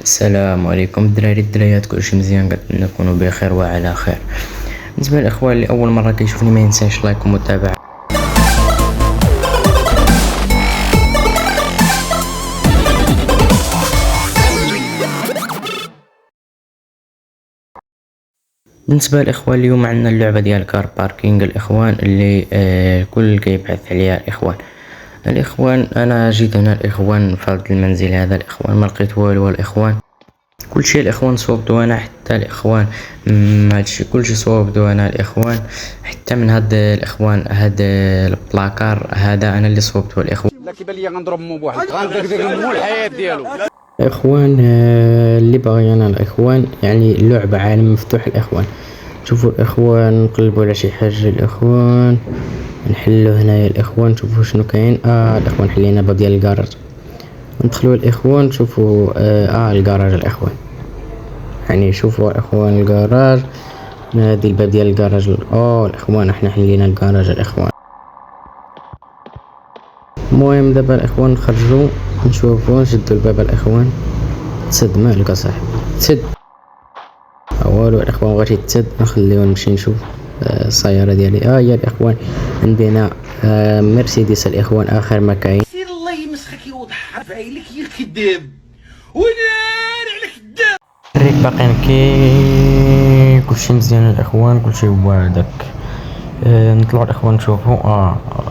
السلام عليكم الدراري الدريات، كلشي مزيان؟ كنتمنى تكونوا بخير وعلى خير. بالنسبه للاخوان اللي اول مره كيشوفني ما ينساش لايك ومتابعه. بالنسبه للاخوان اليوم عندنا اللعبه ديال كار باركينغ الاخوان اللي الكل كيبحث عليها الاخوان. انا جيت هنا الاخوان في هذا المنزل هذا الاخوان، ما لقيت والو الاخوان. كلشي الاخوان صوبتو انا، حتى الاخوان هادشي كلشي صوبتو انا الاخوان، حتى من هاد الاخوان هاد البلاكار هذا انا اللي صوبتو الاخوان. لا كيبان لي غنضرب مو بواحد غندير مو الحياه ديالو. الاخوان اللي باغي انا الاخوان، يعني اللعبه عالم مفتوح الاخوان. شوفوا الاخوان، نقلبوا على شي حاجه الاخوان، نحلو هنايا الاخوان، شوفوا شنو كاين. الاخوان حلينا باب ديال الكراج، ندخلوا الاخوان. شوفوا الكراج الاخوان، يعني شوفوا الاخوان الكراج، هادي الباب ديال الكراج. الاخوان احنا حلينا الكراج الاخوان. المهم دابا الاخوان نخرجوا نشوفوا، نشدوا الباب الاخوان. تسد مالك اصاحبي، تسد والو الاخوان، بغيتي تسد نخليو نمشي نشوف السياره ديالي. يا الاخوان عندنا مرسيدس الاخوان، اخر ما كاين. سير الله يمسخك يوضح عفايلك يا كذاب ونار على كذاب. الريك باقيين كي كلشي مزيان الاخوان، كلشي هو هداك. نطلعوا الاخوان نشوفوا.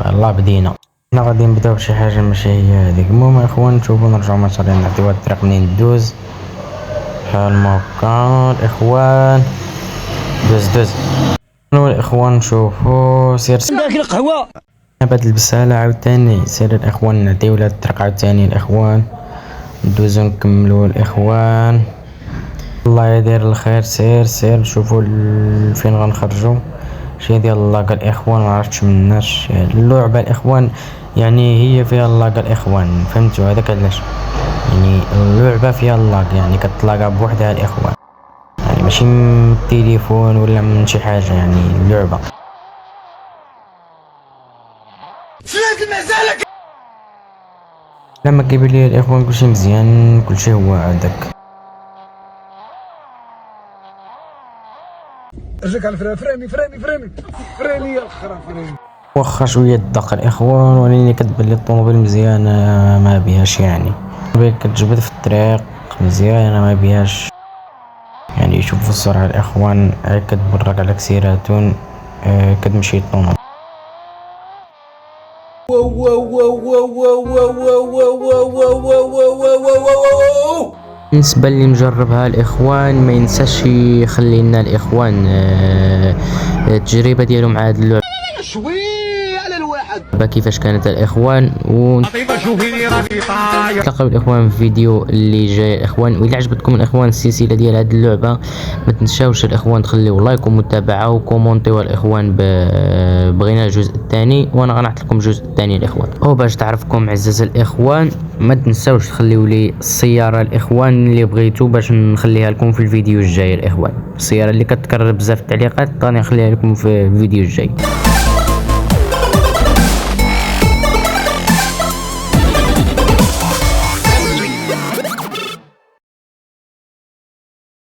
يلاه بدينا، حنا غادي نبداو بشي حاجه ماشي هي هذيك. المهم الاخوان نشوفوا نرجعوا مثلا نعطيو هاد الطريق منين ندوز بحال ما هكا الاخوان. دوز الاخوان نشوفوا سير باك القهوه بعد البسالة عاوتاني. سير الاخوان نعطيو لهاد الطريق عاوتاني الاخوان، ندوزو نكملو الاخوان. الله يدير الخير. سير شوفوا فين غنخرجوا. شي ديال اللاكا الاخوان، معرفتش مناش اللعبه الاخوان، يعني هي فيها اللاكا الاخوان، فهمتوا هذاك علاش؟ يعني اللعبه فيها اللاك، يعني كتلاقى بوحدها الاخوان، يعني ماشي من التليفون ولا من شي حاجه، يعني اللعبه. سلامت المعزالك. لما كيبان لي الاخوان كلشي مزيان، كلشي هو هذاك. رجعك على فريمي يا الخرا فريمي. واخا شويه الدق الاخوان، ولكن كتبان لي الطوموبيل مزيانه ما بيهاش، يعني كتجبد في الطريق مزيانه ما بيهاش. يعني شوفوا السرعه الاخوان، كتبرق على كسيراتون، كتمشي الطوموبيل. بالنسبه اللي مجربها الاخوان ما ينساش يخلي لنا الاخوان التجربه ديالو مع هاد اللعبه شوي على الواحد كيفاش كانت الاخوان. نتلاقاو الاخوان في الفيديو اللي جاي الاخوان. واللي عجبتكم الاخوان السلسله ديال هاد اللعبه ما تنساوش الاخوان تخليو لايك ومتابعه وكومونتيو الاخوان. بغينا الجزء الثاني، وانا غنعطي لكم الجزء الثاني الاخوان. وباش تعرفكم عزاز الاخوان ما تنساوش تخليو لي السياره الاخوان اللي بغيتو باش نخليها لكم في الفيديو الجاي الاخوان. السياره اللي كتكرر بزاف التعليقات راني نخليها لكم في الفيديو الجاي.